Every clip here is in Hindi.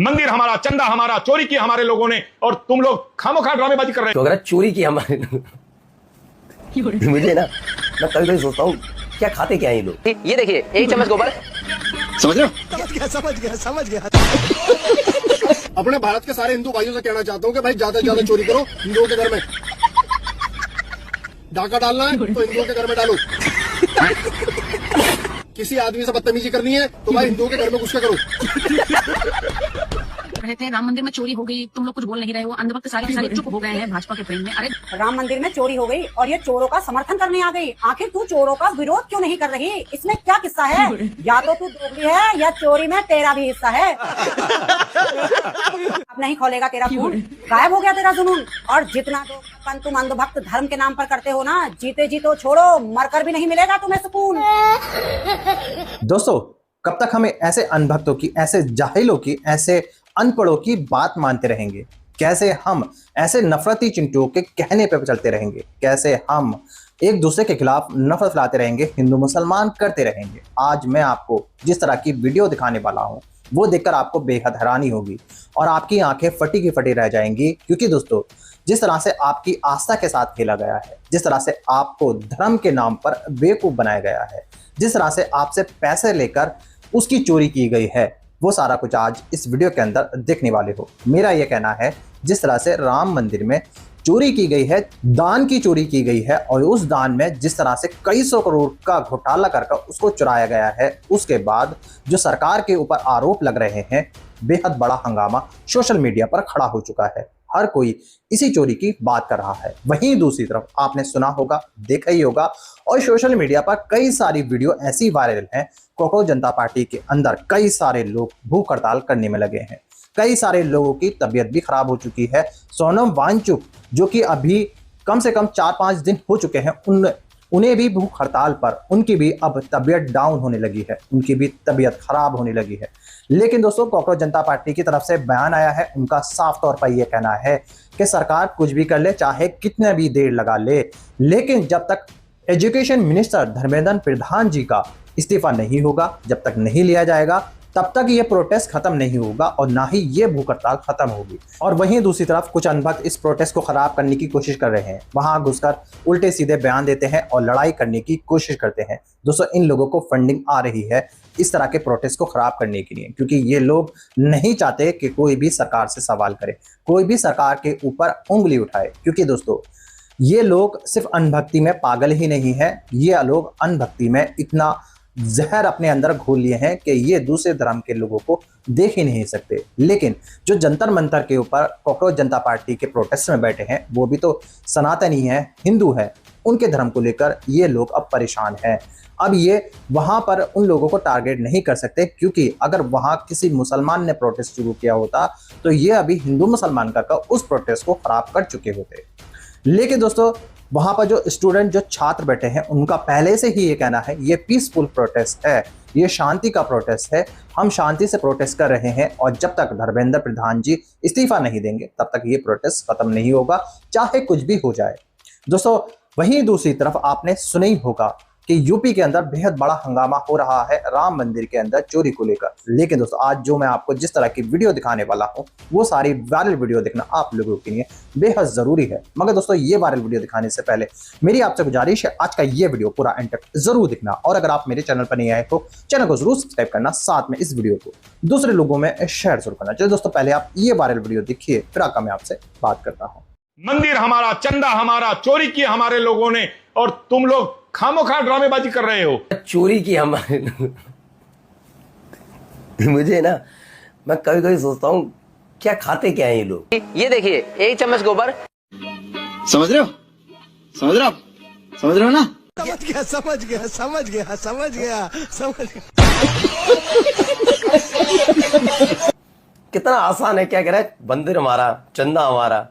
मंदिर हमारा, चंदा हमारा, चोरी की हमारे लोगों ने, और तुम लोग खामोखा ड्रामेबाजी कर रहे तो अगर चोरी की हमारे मुझे ना, मैं कभी कभी सोचता हूँ क्या खाते क्या है ये लोग। ये देखिए एक चम्मच गोबर, समझ रहे हो? समझ गया। अपने भारत के सारे हिंदू भाइयों से कहना चाहता हूँ कि भाई ज्यादा से ज्यादा चोरी करो हिंदुओं के घर में। डाका डालना है तो हिंदुओं के घर में डालो। किसी आदमी से बदतमीजी करनी है तो भाई हिंदुओं के घर में घुस के करो। रहे थे राम मंदिर में चोरी हो गई, तुम लोग कुछ बोल नहीं रहे हो, अंधभक्त सारे चुप हो गए हैं भाजपा के प्रेम में। अरे राम मंदिर में चोरी हो गई और ये चोरों का समर्थन करने आ गई। आखिर तू चोरों का विरोध क्यों नहीं कर रही? इसमें क्या किस्सा है? या तो तू दोगली है या चोरी में तेरा भी हिस्सा है। अब नहीं खोलेगा तेरा खून, गायब हो गया तेरा जुनून। और जितना तो तुम अंधभक्त धर्म के नाम पर करते हो ना, जीते जी तो छोड़ो, मरकर भी नहीं मिलेगा तुम्हें सुकून। दोस्तों, कब तक हमें ऐसे अनभक्तों की, ऐसे जाहिलों की, ऐसे अनपढ़ों की बात मानते रहेंगे? कैसे हम ऐसे नफरती चिंटुओं के कहने पे चलते रहेंगे? कैसे हम एक दूसरे के खिलाफ नफरत फैलाते रहेंगे, हिंदू मुसलमान करते रहेंगे? आज मैं आपको जिस तरह की वीडियो दिखाने वाला हूं वो देखकर आपको बेहद हैरानी होगी और आपकी आंखें फटी की फटी रह जाएंगी। क्योंकि दोस्तों, जिस तरह से आपकी आस्था के साथ खेला गया है, जिस तरह से आपको धर्म के नाम पर बेवकूफ बनाया गया है, जिस तरह से आपसे पैसे लेकर उसकी चोरी की गई है, वो सारा कुछ आज इस वीडियो के अंदर देखने वाले हो। मेरा यह कहना है, जिस तरह से राम मंदिर में चोरी की गई है, दान की चोरी की गई है, और उस दान में जिस तरह से कई सौ करोड़ का घोटाला करके उसको चुराया गया है, उसके बाद जो सरकार के ऊपर आरोप लग रहे हैं, बेहद बड़ा हंगामा सोशल मीडिया पर खड़ा हो चुका है। हर कोई इसी चोरी की बात कर रहा है। वहीं दूसरी तरफ आपने सुना होगा, देखा ही होगा, और सोशल मीडिया पर कई सारी वीडियो ऐसी वायरल हैं। कोकरोच जनता पार्टी के अंदर कई सारे लोग भूख हड़ताल करने में लगे हैं। कई सारे लोगों की तबीयत भी खराब हो चुकी है। सोनम वांगचुक, जो कि अभी कम से कम 4-5 दिन हो चुके हैं, उन्हें भी भूख हड़ताल पर, उनकी भी अब तबीयत डाउन होने लगी है, उनकी भी तबीयत खराब होने लगी है। लेकिन दोस्तों, कोकरोच जनता पार्टी की तरफ से बयान आया है। उनका साफ तौर पर यह कहना है कि सरकार कुछ भी कर ले, चाहे कितने भी देर लगा ले, लेकिन जब तक एजुकेशन मिनिस्टर धर्मेंद्र प्रधान जी का इस्तीफा नहीं होगा, जब तक नहीं लिया जाएगा, तब तक ये प्रोटेस्ट खत्म नहीं होगा और ना ही ये भूख हड़ताल खत्म होगी। और वहीं दूसरी तरफ कुछ अनभक्त इस प्रोटेस्ट को खराब करने की कोशिश कर रहे हैं। वहां घुसकर उल्टे सीधे बयान देते हैं और लड़ाई करने की कोशिश करते हैं। दोस्तों, इन लोगों को फंडिंग आ रही है इस तरह के प्रोटेस्ट को खराब करने के लिए, क्योंकि ये लोग नहीं चाहते कि कोई भी सरकार से सवाल करे, कोई भी सरकार के ऊपर उंगली उठाए। क्योंकि दोस्तों, ये लोग सिर्फ अनभक्ति में पागल ही नहीं है, ये लोग अनभक्ति में इतना जहर अपने अंदर घोल लिए हैं कि ये दूसरे धर्म के लोगों को देख ही नहीं सकते। लेकिन जो जंतर मंतर के ऊपर कोकरोच जनता पार्टी के प्रोटेस्ट में बैठे हैं, वो भी तो सनातनी है, हिंदू है, उनके धर्म को लेकर ये लोग अब परेशान हैं। अब ये वहां पर उन लोगों को टारगेट नहीं कर सकते, क्योंकि अगर वहां किसी मुसलमान ने प्रोटेस्ट शुरू किया होता तो ये अभी हिंदू मुसलमान का उस प्रोटेस्ट को खराब कर चुके होते। लेकिन दोस्तों, वहां पर जो स्टूडेंट, जो छात्र बैठे हैं, उनका पहले से ही ये कहना है, ये पीसफुल प्रोटेस्ट है, ये शांति का प्रोटेस्ट है, हम शांति से प्रोटेस्ट कर रहे हैं, और जब तक धर्मेंद्र प्रधान जी इस्तीफा नहीं देंगे तब तक ये प्रोटेस्ट खत्म नहीं होगा, चाहे कुछ भी हो जाए। दोस्तों, वहीं दूसरी तरफ आपने सुना ही होगा कि यूपी के अंदर बेहद बड़ा हंगामा हो रहा है राम मंदिर के अंदर चोरी को लेकर। लेकिन दोस्तों, आज जो मैं आपको जिस तरह की वीडियो दिखाने वाला हूं, वो सारी वायरल वीडियो देखना आप लोगों के लिए बेहद जरूरी है। मगर दोस्तों, ये वायरल वीडियो दिखाने से पहले मेरी आपसे गुजारिश है, आज का ये वीडियो पूरा एंड तक जरूर दिखना, और अगर आप मेरे चैनल पर नहीं आए तो चैनल को जरूर सब्सक्राइब करना, साथ में इस वीडियो को दूसरे लोगों में शेयर जरूर करना। चलिए दोस्तों, पहले आप ये वायरल वीडियो देखिए, फिर आकर मैं आपसे बात करता हूँ। मंदिर हमारा, चंदा हमारा, चोरी की हमारे लोगों ने, और तुम लोग खामोखा ड्रामेबाजी कर रहे हो। चोरी की हमारे मुझे ना, मैं कभी कभी सोचता हूँ क्या खाते क्या है ये लोग। ये देखिए एक चम्मच गोबर, समझ रहे हो? समझ रहे हो? समझ रहे हो ना? समझ गया। कितना आसान है, क्या कह रहा है, मंदिर हमारा, चंदा हमारा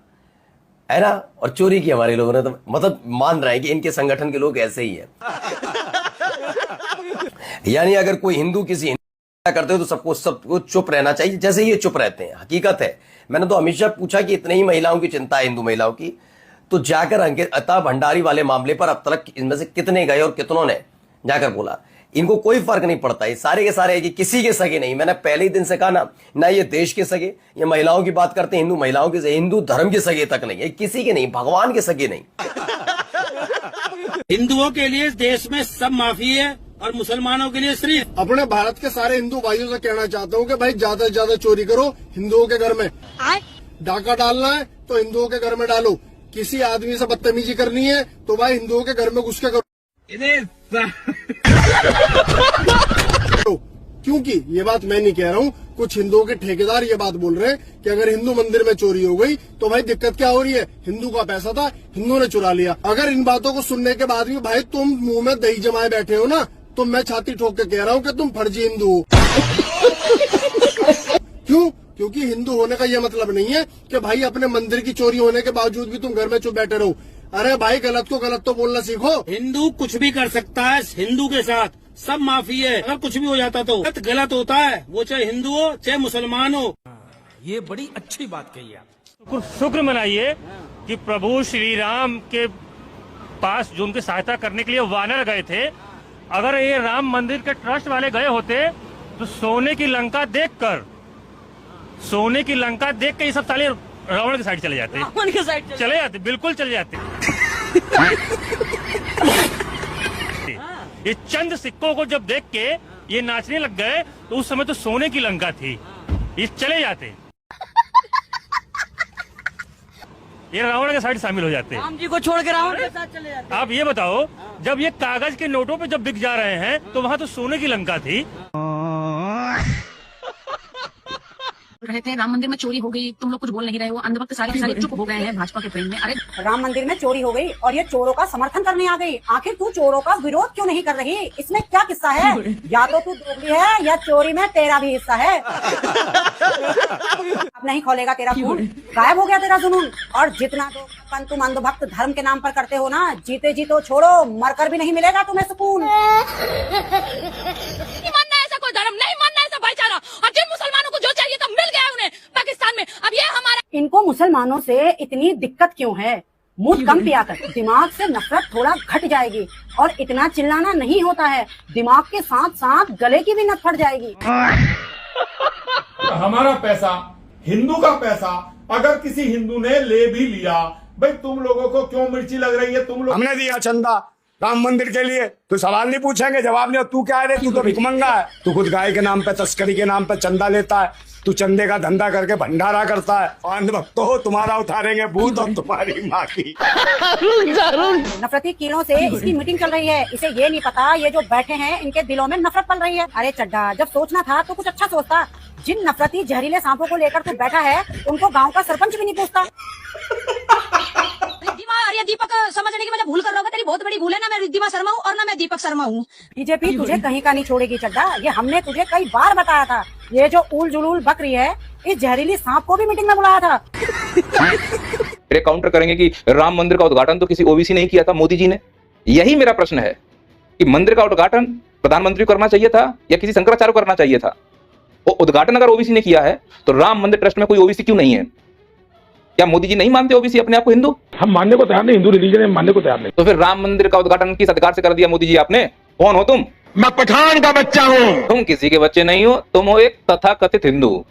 है ना, और चोरी की हमारे लोगों ने, तो मतलब मान रहे हैं कि इनके संगठन के लोग ऐसे ही हैं। यानी अगर कोई हिंदू किसी हिंदू करते हो तो सबको चुप रहना चाहिए, जैसे ये चुप रहते हैं। हकीकत है, मैंने तो हमेशा पूछा कि इतने ही महिलाओं की चिंता है, हिंदू महिलाओं की, तो जाकर अंकिता भंडारी वाले मामले पर अब तक इनमें से कितने गए और कितनों ने जाकर बोला इनको कोई फर्क नहीं पड़ता, ये सारे के सारे कि किसी के सगे नहीं। मैंने पहले ही दिन से कहा ना ये देश के सगे, ये महिलाओं की बात करते हैं, हिंदू महिलाओं के, हिंदू धर्म के सगे तक नहीं, ये किसी के नहीं, भगवान के सगे नहीं। हिंदुओं के लिए देश में सब माफी है और मुसलमानों के लिए सिर्फ। अपने भारत के सारे हिंदू भाइयों से कहना चाहता हूँ कि भाई ज्यादा से ज्यादा चोरी करो हिंदुओं के घर में। डाका डालना है तो हिंदुओं के घर में डालो, किसी आदमी से बदतमीजी करनी है तो भाई हिंदुओं के घर में घुस के करो। क्योंकि ये बात मैं नहीं कह रहा हूँ, कुछ हिंदुओं के ठेकेदार ये बात बोल रहे हैं कि अगर हिंदू मंदिर में चोरी हो गई तो भाई दिक्कत क्या हो रही है, हिंदू का पैसा था हिंदू ने चुरा लिया। अगर इन बातों को सुनने के बाद भी भाई तुम मुंह में दही जमाए बैठे हो ना, तो मैं छाती ठोक के कह रहा हूँ कि तुम फर्जी हिंदू हो। क्यों? क्योंकि हिंदू होने का ये मतलब नहीं है कि भाई अपने मंदिर की चोरी होने के बावजूद भी तुम घर में चुप बैठे रहो। अरे भाई गलत को गलत तो बोलना सीखो। हिंदू कुछ भी कर सकता है, हिंदू के साथ सब माफी है। अगर कुछ भी हो जाता तो गलत होता है, वो चाहे हिंदू हो चाहे मुसलमान हो। ये बड़ी अच्छी बात कही आप। शुक्र मनाइए कि प्रभु श्री राम के पास जो उनकी सहायता करने के लिए वानर गए थे, अगर ये राम मंदिर के ट्रस्ट वाले गए होते तो सोने की लंका देखकर ये सब साले रावण की साइड चले जाते, रावण की साइड चले जाते, बिल्कुल चले जाते। ये चंद सिक्कों को जब देख के ये नाचने लग गए तो उस समय तो सोने की लंका थी, ये चले जाते, ये रावण के साइड शामिल हो जाते, राम जी को छोड़ के रावण के साथ चले जाते। आप ये बताओ, जब ये कागज के नोटों पे जब बिक जा रहे हैं तो वहाँ तो सोने की लंका थी। रहे थे राम मंदिर में चोरी हो गई, तुम लोग कुछ बोल नहीं रहे हो, अंधभक्त सारे के सारे चुप हो गए हैं भाजपा के प्रेम में। अरे राम मंदिर में चोरी हो गई और ये चोरों का समर्थन करने आ गई। आखिर तू चोरों का विरोध क्यों नहीं कर रही? इसमें क्या किस्सा है? या तो तू दोगली है या चोरी में तेरा भी हिस्सा है। अब नहीं खोलेगा तेरा खून, गायब हो गया तेरा जुनून। और जितना तो तुम अंधभक्त धर्म के नाम पर करते हो ना, जीते जी तो छोड़ो, मरकर भी नहीं मिलेगा तुम्हें सुकून। कोई धर्म नहीं मानना, ऐसा भाईचारा, और जिन मुसलमानों को जो चाहिए था मिल गया उन्हें पाकिस्तान में। अब ये हमारा, इनको मुसलमानों से इतनी दिक्कत क्यों है? मूड कम पिया कर, दिमाग से नफरत थोड़ा घट जाएगी। और इतना चिल्लाना नहीं होता है, दिमाग के साथ साथ गले की भी नस फट जाएगी। हमारा पैसा, हिंदू का पैसा अगर किसी हिंदू ने ले भी लिया, भाई तुम लोगों को क्यों मिर्ची लग रही है? तुम लोग, हमने दिया चंदा राम मंदिर के लिए, तो सवाल नहीं पूछेंगे, जवाब नहीं। तू क्या है रे? तू तो भिखमंगा है। तू खुद गाय के नाम पे, तस्करी के नाम पे चंदा लेता है, तू चंदे का धंधा करके भंडारा करता है। अंधभक्तों हो, तुम्हारा उतारेंगे भूत और तुम्हारी माँ की। नफरती कीड़ों से इसकी मीटिंग चल रही है। इसे ये नहीं पता ये जो बैठे हैं इनके दिलों में नफरत पल रही है। अरे चड्डा, जब सोचना था तो कुछ अच्छा सोचता। जिन नफरती जहरीले सांपों को लेकर तू बैठा है उनको गाँव का सरपंच भी नहीं पूछता। अरे दीपक, समझने की मैं भूल कर रहा हूँ, तेरी बहुत बड़ी भूल है। ना मैं रिद्धिमा शर्मा हूँ और ना मैं दीपक शर्मा हूँ। बीजेपी तुझे कहीं का नहीं छोड़ेगी चड्डा, ये हमने तुझे कई बार बताया था। ये जो उल जुलूल बक रही है, इस जहरीली सांप को भी मीटिंग में बुलाया था। मेरे काउंटर करेंगे कि राम मंदिर का उद्घाटन तो किसी ओबीसी ने ही किया था, मोदी जी ने। यही मेरा प्रश्न है कि मंदिर का उद्घाटन प्रधानमंत्री को करना चाहिए था या किसी शंकराचार्य को करना चाहिए था? वो उद्घाटन अगर ओबीसी ने किया है तो राम मंदिर ट्रस्ट में कोई ओबीसी क्यों नहीं है? क्या मोदी जी नहीं मानते ओबीसी अपने आप को हिंदू? हम मानने को तैयार नहीं, हिंदू रिलीजन में मानने को तैयार नहीं। तो फिर राम मंदिर का उद्घाटन किस अधिकार से कर दिया मोदी जी आपने? कौन हो तुम? मैं पठान का बच्चा हूँ। तुम किसी के बच्चे नहीं हो, तुम हो एक तथाकथित हिंदू।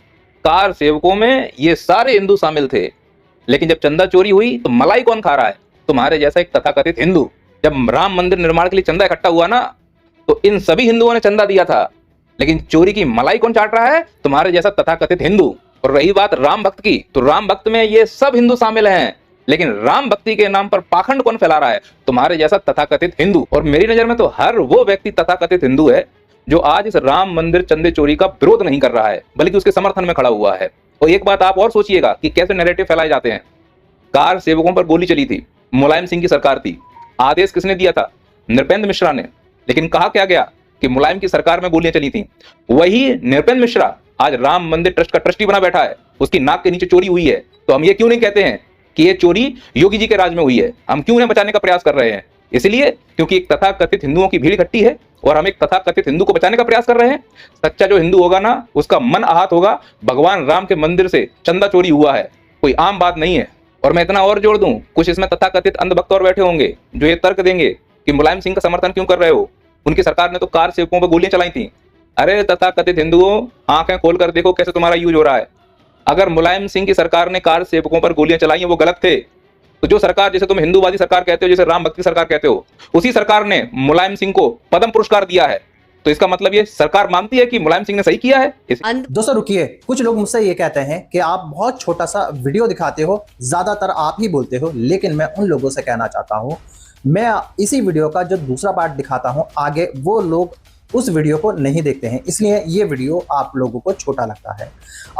कार सेवकों में ये सारे हिंदू शामिल थे, लेकिन जब चंदा चोरी हुई तो मलाई कौन खा रहा है? तुम्हारे जैसा एक तथाकथित हिंदू। जब राम मंदिर निर्माण के लिए चंदा इकट्ठा हुआ ना, तो इन सभी हिंदुओं ने चंदा दिया था, लेकिन चोरी की मलाई कौन चाट रहा है? तुम्हारे जैसा तथाकथित हिंदू। और रही बात राम भक्त की, तो राम भक्त में ये सब हिंदू शामिल हैं, लेकिन राम भक्ति के नाम पर पाखंड कौन फैला रहा है? तुम्हारे जैसा तथाकथित हिंदू। और मेरी नजर में तो हर वो व्यक्ति तथाकथित हिंदू है जो आज इस राम मंदिर चंदे चोरी का विरोध नहीं कर रहा है, बल्कि उसके समर्थन में खड़ा हुआ है। और एक बात आप और सोचिएगा कि कैसे नैरेटिव फैलाए जाते हैं। कार सेवकों पर गोली चली थी, मुलायम सिंह की सरकार थी, आदेश किसने दिया था? नृपेंद्र मिश्रा ने। लेकिन कहा क्या गया कि मुलायम की सरकार में गोलियां चली थी। वही नृपेंद्र मिश्रा आज राम मंदिर ट्रस्ट का ट्रस्टी बना बैठा है, उसकी नाक के नीचे चोरी हुई है। तो हम ये क्यों नहीं कहते हैं कि ये चोरी योगी जी के राज में हुई है? हम क्यों इन्हें बचाने का प्रयास कर रहे हैं? इसलिए क्योंकि एक तथाकथित हिंदुओं की भीड़ इकट्ठी है और हम एक तथाकथित हिंदू को बचाने का प्रयास कर रहे हैं। सच्चा जो हिंदू होगा ना, उसका मन आहत होगा, भगवान राम के मंदिर से चंदा चोरी हुआ है, कोई आम बात नहीं है। और मैं इतना और जोड़ दूं, कुछ इसमें तथाकथित अंधभक्त और बैठे होंगे जो ये तर्क देंगे कि मुलायम सिंह का समर्थन क्यों कर रहे हो? उनकी सरकार ने तो कार सेवकों पर गोलियां चलाई थी। अरे तथाकथित हिंदुओं, आंखें खोलकर देखो कैसे तुम्हारा यूज हो रहा है। अगर मुलायम सिंह की सरकार ने कार सेवकों पर गोलियां चलाई हैं वो गलत थे, तो जो सरकार, जैसे तुम हिंदूवादी सरकार कहते हो, जैसे राम भक्ति सरकार कहते हो, उसी सरकार ने मुलायम सिंह को पद्म पुरस्कार दिया है। तो इसका मतलब ये सरकार मानती है कि मुलायम सिंह ने सही किया है। दोस्तों रुकिए, कुछ लोग मुझसे ये कहते हैं कि आप बहुत छोटा सा वीडियो दिखाते हो, ज्यादातर आप ही बोलते हो, लेकिन मैं उन लोगों से कहना चाहता हूं, मैं इसी वीडियो का जो दूसरा पार्ट दिखाता हूं आगे, वो लोग उस वीडियो को नहीं देखते हैं, इसलिए ये वीडियो आप लोगों को छोटा लगता है।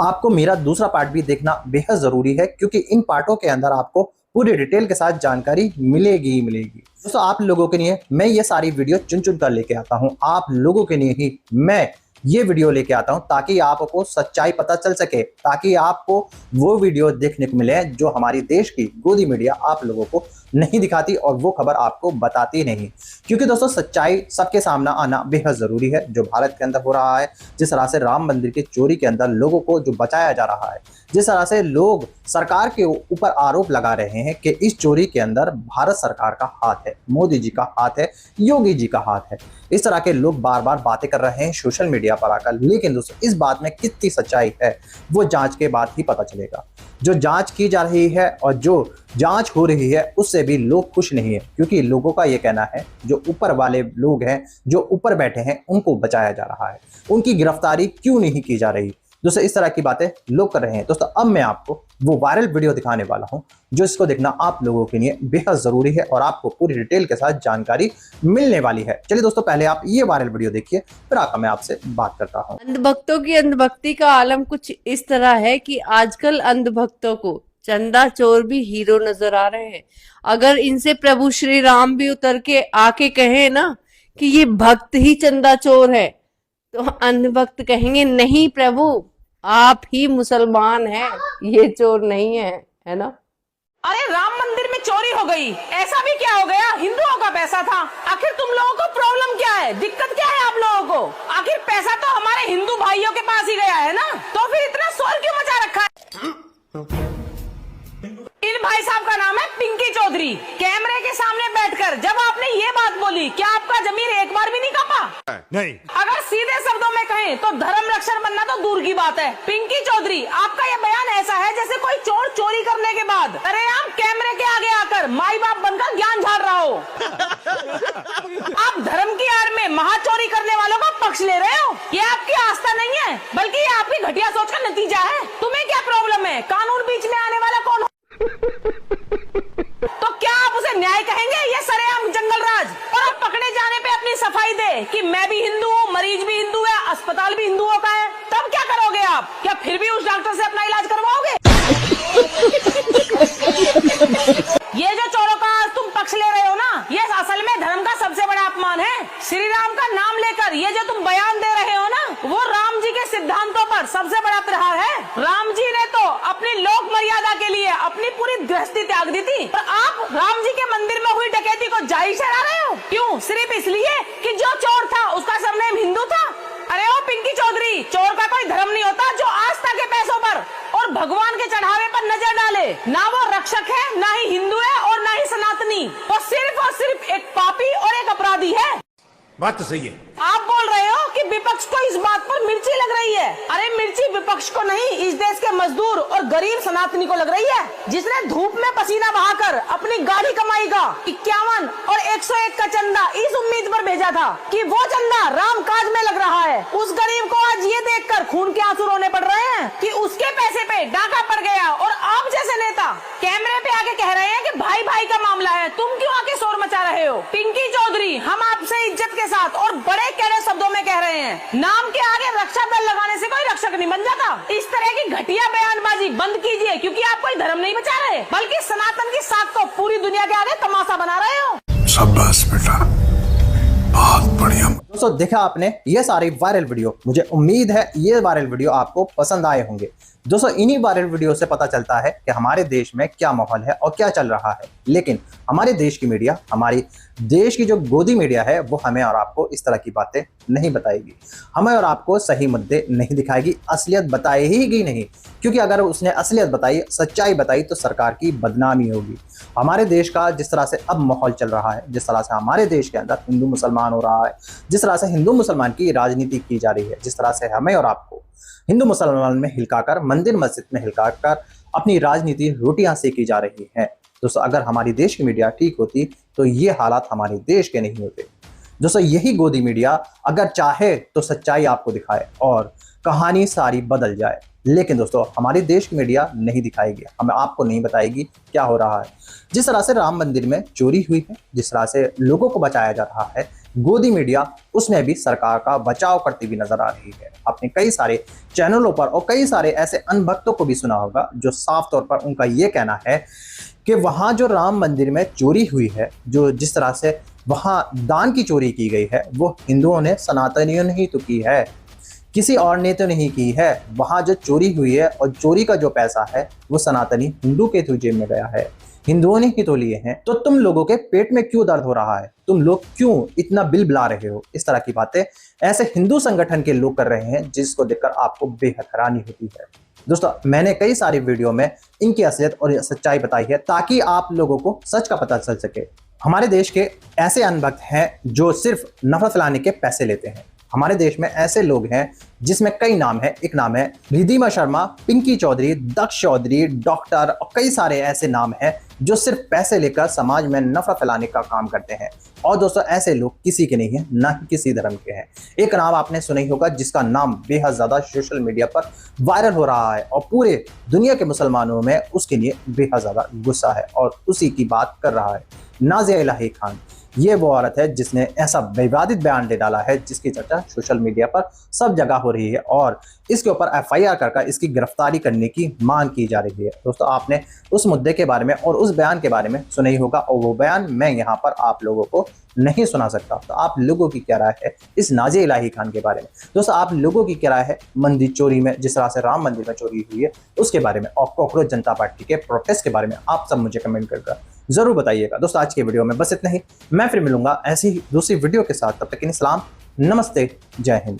आपको मेरा दूसरा पार्ट भी देखना बेहद जरूरी है, क्योंकि इन पार्टों के अंदर आपको पूरी डिटेल के साथ जानकारी मिलेगी ही मिलेगी। दोस्तों आप लोगों के लिए मैं ये सारी वीडियो चुन चुन कर लेके आता हूं, आप लोगों के लिए ही मैं ये वीडियो लेके आता हूं, ताकि आपको सच्चाई पता चल सके, ताकि आपको वो वीडियो देखने को मिले जो हमारी देश की गोदी मीडिया आप लोगों को नहीं दिखाती और वो खबर आपको बताती नहीं। क्योंकि दोस्तों सच्चाई सबके सामने आना बेहद जरूरी है। जो भारत के अंदर हो रहा है, जिस तरह से राम मंदिर की चोरी के अंदर लोगों को जो बचाया जा रहा है, जिस तरह से लोग सरकार के ऊपर आरोप लगा रहे हैं कि इस चोरी के अंदर भारत सरकार का हाथ है, मोदी जी का हाथ है, योगी जी का हाथ है, इस तरह के लोग बार बार बातें कर रहे हैं सोशल मीडिया पर आकर। लेकिन दोस्तों इस बात में कितनी सच्चाई है वो जांच के बाद ही पता चलेगा। जो जांच की जा रही है और जो जांच हो रही है उससे भी लोग खुश नहीं है, क्योंकि लोगों का ये कहना है जो ऊपर वाले लोग हैं, जो ऊपर बैठे हैं, उनको बचाया जा रहा है, उनकी गिरफ्तारी क्यों नहीं की जा रही। दोस्तों इस तरह की बातें लोग कर रहे हैं। दोस्तों अब मैं आपको वो वायरल वीडियो दिखाने वाला हूं, जो इसको देखना आप लोगों के लिए बेहद जरूरी है और आपको पूरी डिटेल के साथ जानकारी मिलने वाली है। चलिए दोस्तों पहले आप ये वायरल वीडियो देखिए, फिर आकर मैं आपसे बात करता हूँ। अंधभक्तों की अंधभक्ति का आलम कुछ इस तरह है कि आजकल अंधभक्तों को चंदा चोर भी हीरो नजर आ रहे हैं। अगर इनसे प्रभु श्री राम भी उतर के आके कहे ना कि ये भक्त ही चंदा चोर है, तो अंधभक्त कहेंगे नहीं प्रभु, आप ही मुसलमान हैं, ये चोर नहीं है ना। अरे राम मंदिर में चोरी हो गई, ऐसा भी क्या हो गया, हिंदुओं का पैसा था। आखिर तुम लोगों को प्रॉब्लम क्या है, दिक्कत क्या है आप लोगों को? आखिर पैसा तो हमारे हिंदू भाइयों के पास ही गया है ना, तो फिर इतना शोर क्यों मचा रखा है? इन भाई साहब का नाम है पिंकी चौधरी। कैमरे के सामने बैठकर जब आपने ये बात बोली, क्या आपका जमीर एक बार भी नहीं कांपा? नहीं। अगर सीधे शब्दों में कहें तो धर्म रक्षक बनना तो दूर की बात है। पिंकी चौधरी, आपका ये बयान ऐसा है जैसे कोई चोर चोरी करने के बाद सरेआम कैमरे के आगे आकर माई बाप बनकर ज्ञान झाड़ रहा हो। आप धर्म की आड़ में महाचोरी करने वालों का पक्ष ले रहे हो। ये आपकी आस्था नहीं है, बल्कि ये आपकी घटिया सोच का नतीजा है। तुम्हें क्या प्रॉब्लम है, कानून बीच में आने वाला कौन? तो क्या आप उसे न्याय कहेंगे? ये सरेआम जंगल राज। और अब पकड़े जाने पे अपनी सफाई दे कि मैं भी हिंदू हूँ, मरीज भी हिंदू है, अस्पताल भी हिंदुओं का है, तब क्या करोगे आप? क्या फिर भी उस डॉक्टर से अपना इलाज करवाओगे? ये जो चोरों का तुम पक्ष ले रहे हो ना, ये असल में धर्म का सबसे बड़ा अपमान है। श्री राम का नाम लेकर ये जो तुम बयान दे रहे हो ना, वो राम जी के सिद्धांतों पर सबसे बड़ा प्रहार है। राम जी ने तो अपनी लोक मर्यादा के लिए अपनी पूरी गृहस्थी त्याग दी थी, और आप राम जी के मंदिर में हुई डकैती को जायज ठहरा रहे हो। क्यों? सिर्फ इसलिए कि जो चोर था उसका सरनेम हिंदू था। अरे ओ पिंकी चौधरी, चोर का कोई धर्म नहीं होता जो आस्था के पैसों पर और भगवान के चढ़ावे पर नजर डाले। ना वो रक्षक है, ना ही हिंदू है, और ना ही सनातनी। वो सिर्फ और सिर्फ एक पापी और एक अपराधी है। बात तो सही है। आप बोल रहे हो कि विपक्ष को इस बात पर मिर्ची लग रही है। अरे मिर्ची विपक्ष को नहीं, इस देश के मजदूर और गरीब सनातनी को लग रही है, जिसने धूप में पसीना बहाकर अपनी गाढ़ी कमाई का 51 और 101 का चंदा इस उम्मीद पर भेजा था कि वो चंदा राम काज में लग रहा है। उस गरीब को आज ये देखकर खून के आंसू रोने पड़ रहे हैं कि उसके पैसे पे डाका पड़ गया, और आप जैसे नेता कैमरे पे आके कह रहे हैं कि भाई भाई का मामला है, तुम क्यों आके शोर मचा रहे हो? पिंकी चौधरी, हम आपसे इज्जत के साथ और बड़े कड़े शब्दों में कह रहे हैं, नाम के आगे रक्षा दल लगाने से कोई रक्षक नहीं बन जाता। इस तरह की घटिया बयानबाजी बंद कीजिए, क्योंकि आप कोई धर्म नहीं बचा रहे, बल्कि सनातन की साख को पूरी दुनिया के आगे तमाशा बना रहे हो। शाबाश बेटा, बहुत बढ़िया। दोस्तों देखा आपने ये सारी वायरल वीडियो, मुझे उम्मीद है ये वायरल वीडियो आपको पसंद आए होंगे। दोस्तों इन्हीं वायरल वीडियो से पता चलता है कि हमारे देश में क्या माहौल है और क्या चल रहा है, लेकिन हमारे देश की मीडिया, हमारी देश की जो गोदी मीडिया है, वो हमें और आपको इस तरह की बातें नहीं बताएगी, हमें और आपको सही मुद्दे नहीं दिखाएगी, असलियत बताएगी नहीं, क्योंकि अगर उसने असलियत बताई, सच्चाई बताई तो सरकार की बदनामी होगी। हमारे देश का जिस तरह से अब माहौल चल रहा है, जिस तरह से हमारे देश के अंदर हिंदू मुसलमान हो रहा है, जिस तरह से हिंदू मुसलमान की राजनीति की जा रही है, जिस तरह से हमें और आपको हिंदू मुसलमान में हिलकाकर, मंदिर मस्जिद में हिलकाकर अपनी राजनीति रोटियां सेकी जा रही है। दोस्तों अगर हमारी देश की मीडिया ठीक होती तो ये हालात हमारे देश के नहीं होते। दोस्तों यही गोदी मीडिया अगर चाहे तो सच्चाई आपको दिखाए और कहानी सारी बदल जाए, लेकिन दोस्तों हमारे देश की मीडिया नहीं दिखाएगी, हमें आपको नहीं बताएगी क्या हो रहा है। जिस तरह से राम मंदिर में चोरी हुई है, जिस तरह से लोगों को बचाया जा रहा है, गोदी मीडिया उसमें भी सरकार का बचाव करती हुई नजर आ रही है। आपने कई सारे चैनलों पर और कई सारे ऐसे अनभक्तों को भी सुना होगा जो साफ तौर पर उनका ये कहना है कि वहां जो राम मंदिर में चोरी हुई है, जो जिस तरह से वहां दान की चोरी की गई है, वो हिंदुओं ने, सनातनियों ने ही तो की है, किसी और ने तो नहीं की है। वहां जो चोरी हुई है और चोरी का जो पैसा है वो सनातनी हिंदू के थ्रू जेब में गया है, हिंदुओं ने ही तो लिए हैं। तो तुम लोगों के पेट में क्यों दर्द हो रहा है, तुम लोग क्यों इतना बिल बुला रहे हो? इस तरह की बातें ऐसे हिंदू संगठन के लोग कर रहे हैं, जिसको देखकर आपको बेहद हैरानी होती है। दोस्तों मैंने कई सारी वीडियो में इनकी असलियत और सच्चाई बताई है ताकि आप लोगों को सच का पता चल सके। हमारे देश के ऐसे अनभक्त हैं जो सिर्फ नफरत फैलाने के पैसे लेते हैं। हमारे देश में ऐसे लोग हैं जिसमें कई नाम है, एक नाम है रिद्धिमा शर्मा, पिंकी चौधरी, दक्ष चौधरी, डॉक्टर और कई सारे ऐसे नाम हैं जो सिर्फ पैसे लेकर समाज में नफरत फैलाने का काम करते हैं। और दोस्तों ऐसे लोग किसी के नहीं हैं, ना ही किसी धर्म के हैं। एक नाम आपने सुना ही होगा जिसका नाम बेहद ज्यादा सोशल मीडिया पर वायरल हो रहा है और पूरे दुनिया के मुसलमानों में उसके लिए बेहद ज्यादा गुस्सा है और उसी की बात कर रहा है, नाज़िया इलाही खान। ये वो औरत है जिसने ऐसा विवादित बयान दे डाला है जिसकी चर्चा सोशल मीडिया पर सब जगह हो रही है और इसके ऊपर FIR कर इसकी गिरफ्तारी करने की मांग की जा रही है। दोस्तों आपने उस मुद्दे के बारे में और उस बयान के बारे में सुना ही होगा और वो बयान मैं यहाँ पर आप लोगों को नहीं सुना सकता। तो आप लोगों की क्या राय है इस नाज़िया इलाही खान के बारे में? दोस्तों आप लोगों की क्या राय है मंदिर चोरी में, जिस तरह से राम मंदिर में चोरी हुई है उसके बारे में, और कॉकरोच जनता पार्टी के प्रोटेस्ट के बारे में? आप सब मुझे कमेंट कर जरूर बताइएगा। दोस्तों आज के वीडियो में बस इतना ही, मैं फिर मिलूंगा ऐसी दूसरी वीडियो के साथ। तब तक के लिए सलाम, नमस्ते, जय हिंद।